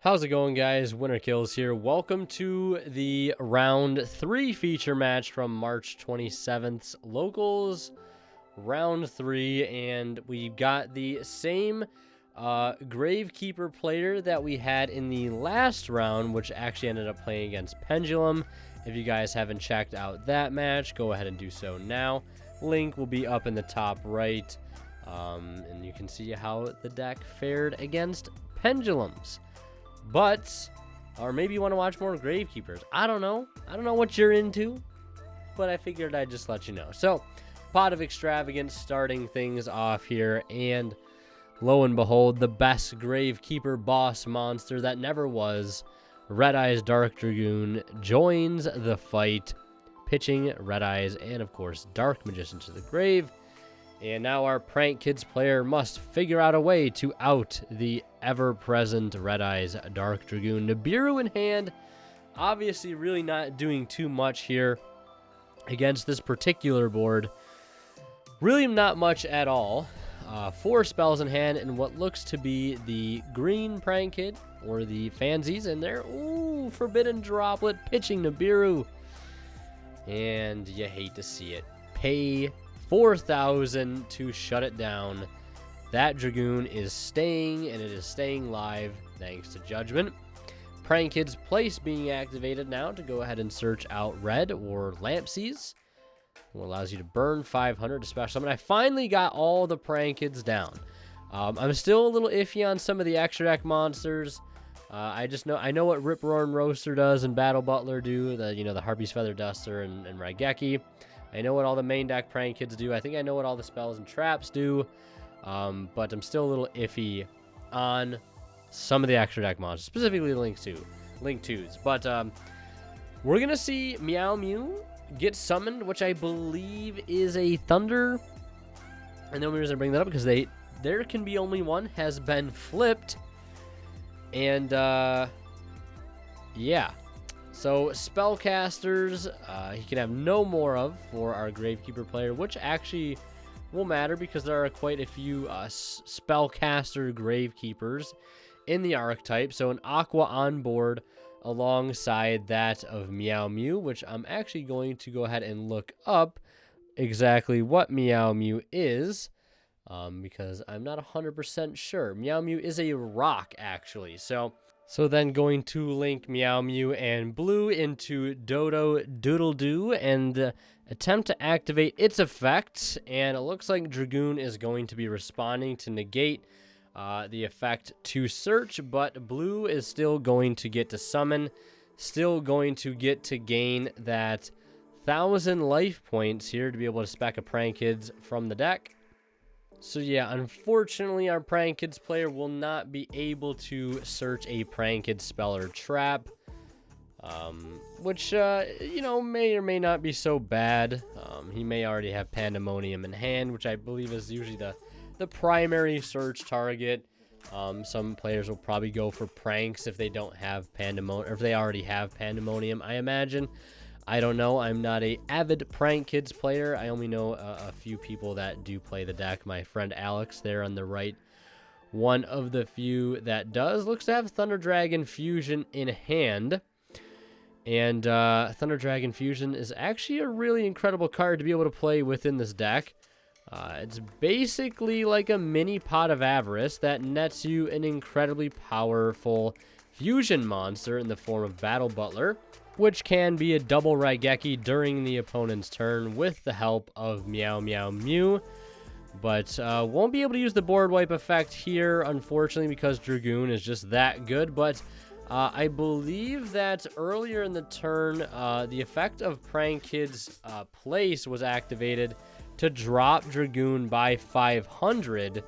How's it going, guys? Winner Kills here. Welcome to the round 3 feature match from March 27th's Locals round 3, and we've got the same Gravekeeper player that we had in the last round, which actually ended up playing against Pendulum. If you guys haven't checked out that match, go ahead and do so now. Link will be up in the top right, and you can see how the deck fared against Pendulums. But, or maybe you want to watch more Gravekeepers. I don't know what you're into, but I figured I'd just let you know. So, Pot of Extravagance starting things off here, and lo and behold, the best Gravekeeper boss monster that never was, Red Eyes Dark Dragoon, joins the fight, pitching Red Eyes and, of course, Dark Magician to the grave. And now our Prank Kids player must figure out a way to out the ever-present Red Eyes Dark Dragoon. Nibiru in hand, obviously really not doing too much here against this particular board. Really not much at all. 4 spells in hand and what looks to be the green Prank Kid, or the Fansies in there. Ooh, Forbidden Droplet pitching Nibiru. And you hate to see it. Pay 4,000 to shut it down. That Dragoon is staying, and it is staying live thanks to Judgment. Prank Kid's Place being activated now to go ahead and search out Red or Lampsies, which allows you to burn 500 to special summon. I finally got all the Prank Kids down. I'm still a little iffy on some of the extra deck monsters. I know what Rip Roaring Roaster does and Battle Butler do. The Harpy's Feather Duster and Raigeki. I know what all the main deck Prank Kids do. I think I know what all the spells and traps do. But I'm still a little iffy on some of the extra deck monsters, specifically Link 2s. But we're going to see Meow Mew get summoned, which I believe is a Thunder. And then we're going to bring that up because there can be only one, has been flipped. And yeah. So, Spellcasters, he can have no more of for our Gravekeeper player, which actually will matter because there are quite a few Spellcaster Gravekeepers in the archetype. So, an Aqua on board alongside that of Meow Mew, which I'm actually going to go ahead and look up exactly what Meow Mew is, because I'm not 100% sure. Meow Mew is a rock, actually. So then going to link Meow Mew and Blue into Dodo Doodle Doo and attempt to activate its effect. And it looks like Dragoon is going to be responding to negate the effect to search, but Blue is still going to get to summon, still going to get to gain that 1,000 life points here to be able to spec a Prank Kids from the deck. So yeah, unfortunately, our Prank Kids player will not be able to search a Prank Kids spell or trap, which, may or may not be so bad. He may already have Pandemonium in hand, which I believe is usually the primary search target. Some players will probably go for pranks if they don't have Pandemonium, or if they already have Pandemonium, I imagine. I don't know. I'm not a avid Prank Kids player. I only know a few people that do play the deck. My friend Alex there on the right, one of the few that does, looks to have Thunder Dragon Fusion in hand. And Thunder Dragon Fusion is actually a really incredible card to be able to play within this deck. It's basically like a mini Pot of Avarice that nets you an incredibly powerful fusion monster in the form of Battle Butler, which can be a double Raigeki during the opponent's turn with the help of Meow Meow Mew. But won't be able to use the board wipe effect here, unfortunately, because Dragoon is just that good. But I believe that earlier in the turn, the effect of Prank Kids Place was activated to drop Dragoon by 500.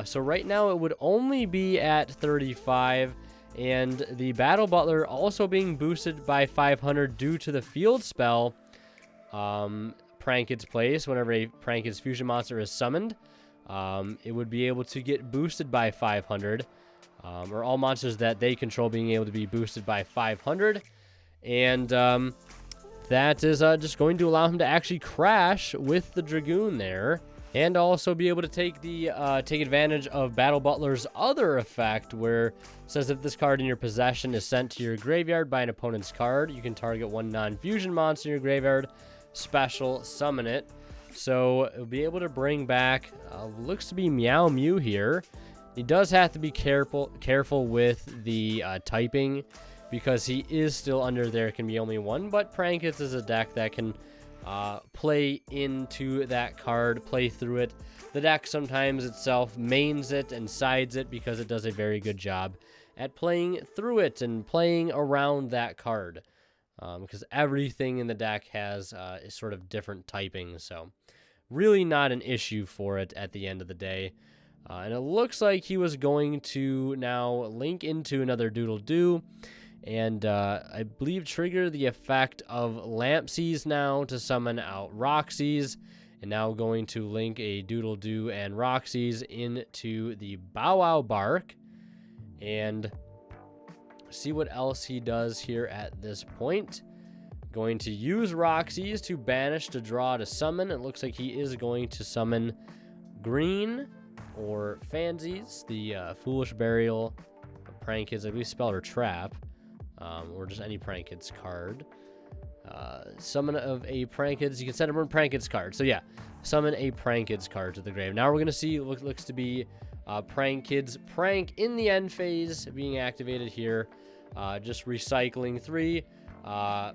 So right now it would only be at 35. And the Battle Butler also being boosted by 500 due to the field spell, Prank Kids Place. Whenever a Prank Kids Fusion monster is summoned, it would be able to get boosted by 500, or all monsters that they control being able to be boosted by 500. And that is just going to allow him to actually crash with the Dragoon there. And also be able to take advantage of Battle Butler's other effect, where it says if this card in your possession is sent to your graveyard by an opponent's card, you can target one non-fusion monster in your graveyard, special summon it. So it'll be able to bring back, looks to be Meow Mew here. He does have to be careful with the typing, because he is still under there. Can be only one, but Prankets is a deck that can play into that card, play through it. The deck sometimes itself mains it and sides it because it does a very good job at playing through it and playing around that card, because everything in the deck has sort of different typing, so really not an issue for it at the end of the day. And it looks like he was going to now link into another Doodle Doo, and I believe trigger the effect of Lampsies now to summon out Roxy's, and now going to link a Doodle Doo and Roxy's into the Bow Wow Bark, and see what else he does here at this point. Going to use Roxy's to banish, to draw, to summon. It looks like he is going to summon Green or Fansies, the Foolish Burial, Prankets, I believe spell or trap. Or just any Prankets card. Summon of a Prankets. You can send him a Prankets card. So yeah, summon a Prankets card to the grave. Now we're going to see what looks to be Prankets Prank in the end phase being activated here. Just recycling 3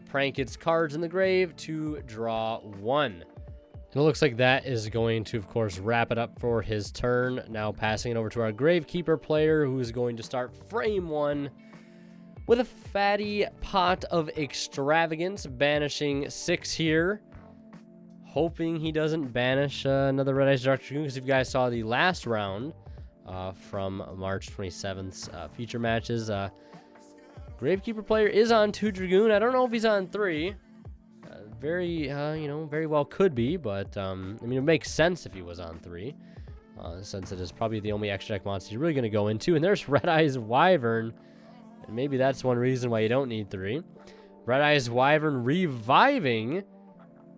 Prankets cards in the grave to draw 1. And it looks like that is going to, of course, wrap it up for his turn. Now passing it over to our Gravekeeper player, who is going to start frame 1 with a fatty pot of extravagance, banishing 6 here. Hoping he doesn't banish another Red Eyes Dark Dragoon, because if you guys saw the last round from March 27th's feature matches, Gravekeeper player is on 2 Dragoon. I don't know if he's on 3. Very well could be, but I mean, it makes sense if he was on 3, since it is probably the only extra deck monster you're really going to go into. And there's Red Eyes Wyvern. And maybe that's one reason why you don't need 3. Red Eyes Wyvern reviving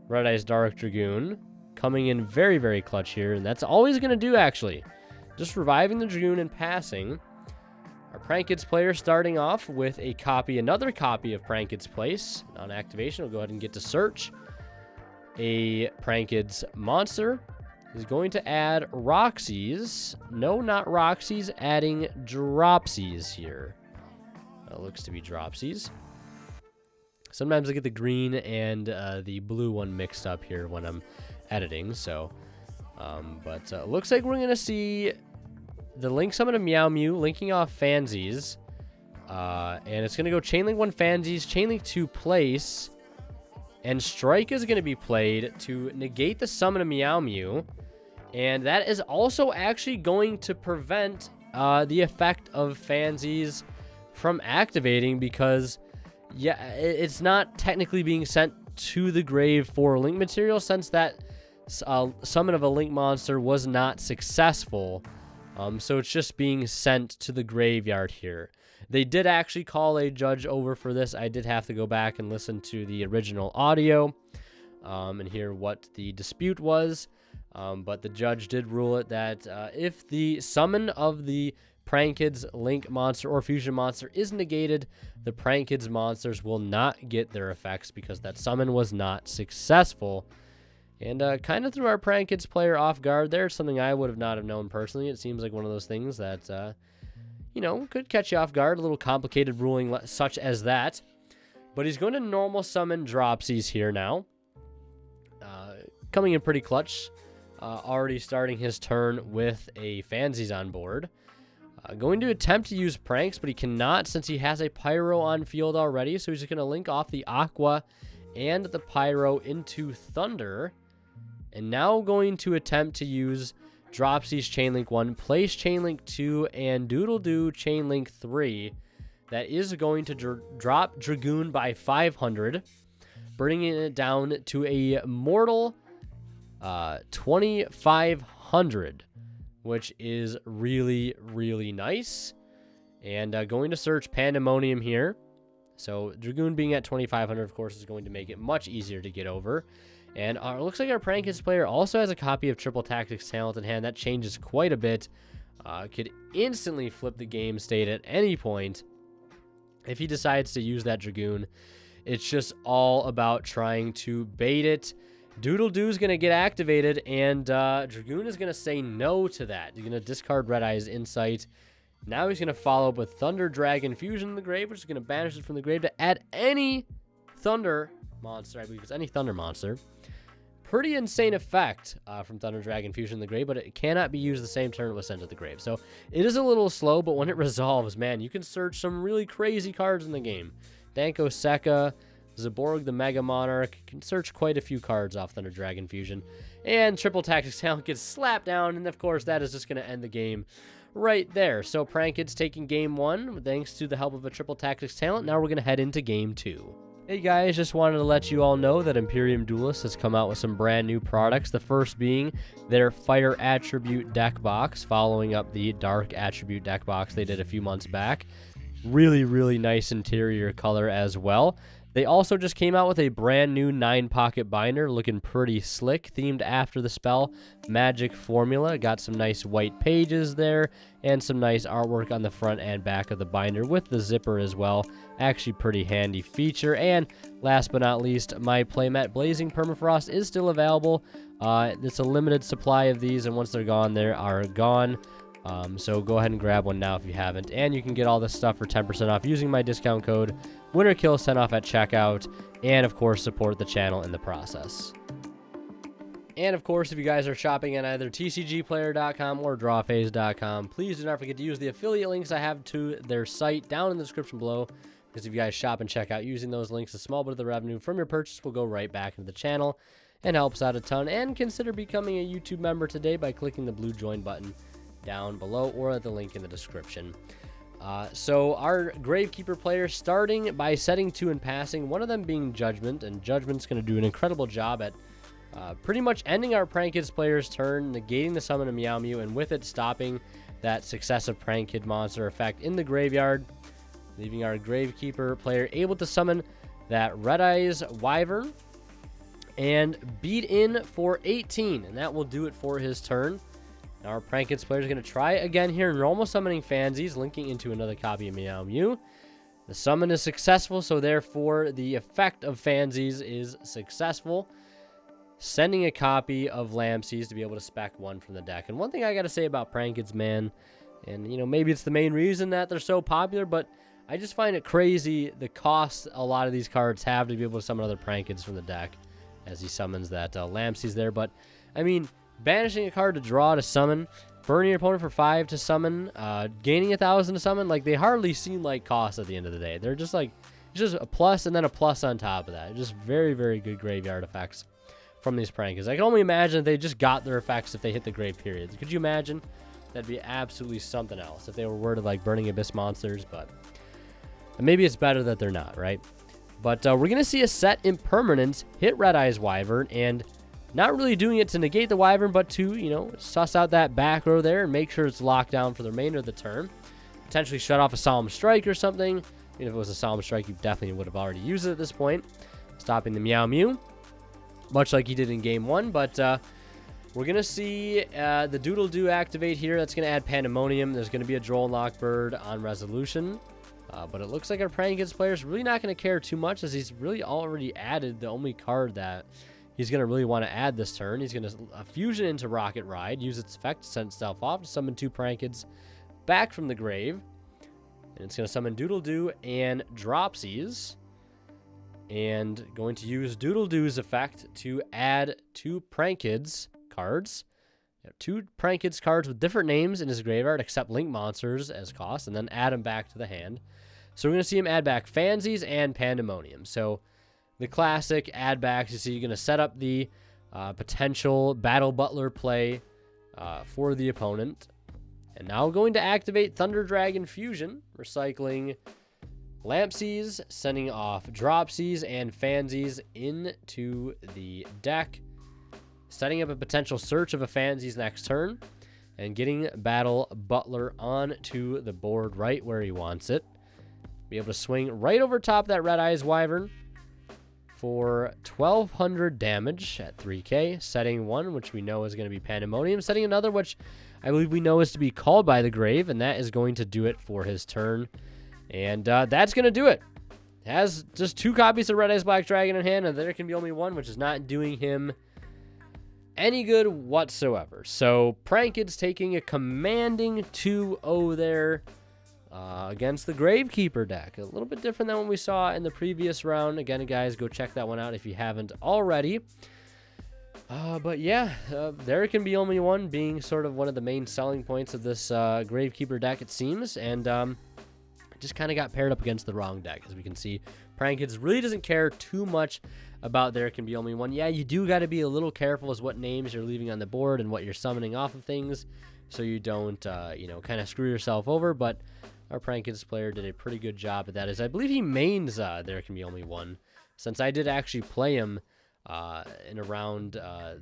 Red Eyes Dark Dragoon. Coming in very, very clutch here. And that's all he's going to do, actually. Just reviving the Dragoon and passing. Our Prankets player starting off with another copy of Prankets Place. On activation, we'll go ahead and get to search. A Prankets monster. He's going to add Roxy's. No, not Roxy's. Adding Dropsies here. Looks to be Dropsies. Sometimes I get the green and the blue one mixed up here when I'm editing. So, but looks like we're going to see the link summon of Meow Mew, linking off Fansies. And it's going to go Chainlink 1 Fansies, Chainlink 2 Place. And Strike is going to be played to negate the summon of Meow Mew. And that is also actually going to prevent the effect of Fansies from activating, because yeah, it's not technically being sent to the grave for link material, since that summon of a link monster was not successful. So it's just being sent to the graveyard here. They did actually call a judge over for this. I did have to go back and listen to the original audio and hear what the dispute was. But the judge did rule it that if the summon of the Prankets Link monster or Fusion monster is negated, the Prankets monsters will not get their effects because that summon was not successful. And kind of threw our Prankets player off guard there. Something I would have not have known personally. It seems like one of those things that, could catch you off guard. A little complicated ruling such as that. But he's going to normal summon Dropsies here now. Coming in pretty clutch. Already starting his turn with a Fansies on board. Going to attempt to use Pranks, but he cannot since he has a Pyro on field already. So he's just going to link off the Aqua and the Pyro into Thunder. And now going to attempt to use Dropsies Chainlink 1, Place Chainlink 2, and Doodle Doo Chainlink 3. That is going to drop Dragoon by 500, bringing it down to a mortal 2,500. Which is really, really nice. And going to search Pandemonium here. So Dragoon being at 2,500, of course, is going to make it much easier to get over. And it looks like our Prank Kids player also has a copy of Triple Tactics Talent in hand. That changes quite a bit. Could instantly flip the game state at any point if he decides to use that Dragoon. It's just all about trying to bait it. Doodle Doo is going to get activated, and Dragoon is going to say no to that. He's going to discard Red Eye's Insight. Now he's going to follow up with Thunder Dragon Fusion in the grave, which is going to banish it from the grave to add any Thunder monster. I believe it's any Thunder monster. Pretty insane effect from Thunder Dragon Fusion in the grave, but it cannot be used the same turn it was sent to the grave. So it is a little slow, but when it resolves, man, you can search some really crazy cards in the game. Danko Seka, Zaborg the Mega Monarch. You can search quite a few cards off Thunder Dragon Fusion. And Triple Tactics Talent gets slapped down, and of course that is just going to end the game right there. So Prank Kids taking game 1 thanks to the help of a Triple Tactics Talent. Now we're going to head into game 2. Hey guys, just wanted to let you all know that Imperium Duelist has come out with some brand new products. The first being their Fire Attribute deck box, following up the Dark Attribute deck box they did a few months back. Really, really nice interior color as well. They also just came out with a brand new 9-pocket binder, looking pretty slick, themed after the spell Magic Formula. Got some nice white pages there, and some nice artwork on the front and back of the binder with the zipper as well. Actually pretty handy feature. And last but not least, my playmat Blazing Permafrost is still available. It's a limited supply of these, and once they're gone, they are gone. So go ahead and grab one now if you haven't. And you can get all this stuff for 10% off using my discount code WinterKills10 off at checkout. And of course, support the channel in the process. And of course, if you guys are shopping at either tcgplayer.com or drawphase.com, please do not forget to use the affiliate links I have to their site down in the description below. Because if you guys shop and check out using those links, a small bit of the revenue from your purchase will go right back into the channel and helps out a ton. And consider becoming a YouTube member today by clicking the blue join button down below or at the link in the description. So our Gravekeeper players, starting by setting 2 and passing, one of them being Judgment, and Judgment's going to do an incredible job at pretty much ending our Prank Kids player's turn, negating the summon of Meow Mew, and with it stopping that successive Prank Kid monster effect in the graveyard, leaving our Gravekeeper player able to summon that Red Eyes Wyvern and beat in for 18, and that will do it for his turn. Now our Prank Kids player is going to try again here, normal summoning Fansies, linking into another copy of Meow Mew. The summon is successful, so therefore the effect of Fansies is successful, sending a copy of Lampsies to be able to spec 1 from the deck. And one thing I got to say about Prank Kids, man, and you know, maybe it's the main reason that they're so popular, but I just find it crazy the cost a lot of these cards have to be able to summon other Prank Kids from the deck, as he summons that Lampsies there. But I mean, banishing a card to draw to summon, burning your opponent for 5 to summon, gaining 1,000 to summon, like, they hardly seem like costs at the end of the day. They're just like, just a plus and then a plus on top of that. Just very, very good graveyard effects from these Prank Kids. I can only imagine if they just got their effects if they hit the grave periods. Could you imagine? That'd be absolutely something else if they were worded like Burning Abyss monsters, but maybe it's better that they're not, right? But we're going to see a set Impermanence hit Red Eyes Wyvern, and not really doing it to negate the Wyvern, but to, you know, suss out that back row there and make sure it's locked down for the remainder of the turn. Potentially shut off a Solemn Strike or something. If it was a Solemn Strike, you definitely would have already used it at this point. Stopping the Meow Mew, much like he did in Game 1. But we're going to see the Doodle Doo activate here. That's going to add Pandemonium. There's going to be a Droll and Lockbird on Resolution. But it looks like our Prank Kids player is really not going to care too much, as he's really already added the only card that he's going to really want to add this turn. He's going to fusion into Rocket Ride, use its effect to send itself off to summon 2 Prank Kids back from the grave. And it's going to summon Doodle Doo and Dropsies. And going to use Doodle Doo's effect to add 2 Prank Kids cards. 2 Prank Kids cards with different names in his graveyard, except Link Monsters as cost, and then add them back to the hand. So we're going to see him add back Fansies and Pandemonium. So the classic add backs, you see you're going to set up the potential Battle Butler play for the opponent. And now going to activate Thunder Dragon Fusion, recycling Lampsies, sending off Dropsies and Fansies into the deck, setting up a potential search of a Fansies next turn, and getting Battle Butler onto the board right where he wants it. Be able to swing right over top that Red Eyes Wyvern, for 1,200 damage at 3k, setting one, which we know is going to be Pandemonium, setting another, which I believe we know is to be Called by the Grave, and that is going to do it for his turn. And that's going to do it. Has just 2 copies of Red Eyes Black Dragon in hand, and there can be only one, which is not doing him any good whatsoever. So Prankid's taking a commanding 2-0 there against the Gravekeeper deck. A little bit different than what we saw in the previous round. Again, guys, go check that one out if you haven't already. But yeah, there can be only one being sort of one of the main selling points of this Gravekeeper deck, it seems. And just kind of got paired up against the wrong deck. As we can see, Prankid's really doesn't care too much about there can be only one. Yeah, you do got to be a little careful as what names you're leaving on the board and what you're summoning off of things, so you don't, you know, kind of screw yourself over. But our Prankid's player did a pretty good job at that, as I believe he mains there can be only one, since I did actually play him in around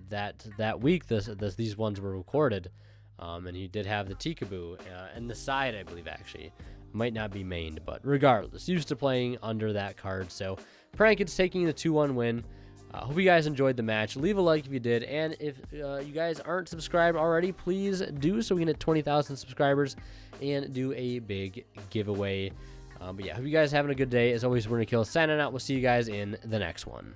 that week. These ones were recorded, and he did have the Tikaboo and the side, I believe, actually. Might not be mained, but regardless, used to playing under that card. So Prankid's taking the 2-1 win. Hope you guys enjoyed the match. Leave a like if you did, and if you guys aren't subscribed already, please do, so we can hit 20,000 subscribers and do a big giveaway. But yeah, hope you guys having a good day. As always, we're gonna kill signing out. We'll see you guys in the next one.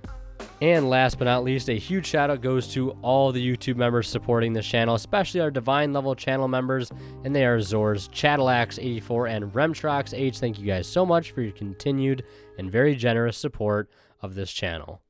And last but not least, a huge shout out goes to all the YouTube members supporting this channel, especially our Divine level channel members, and they are Zors, Cadillacs84, and Remtrox H. Thank you guys so much for your continued and very generous support of this channel.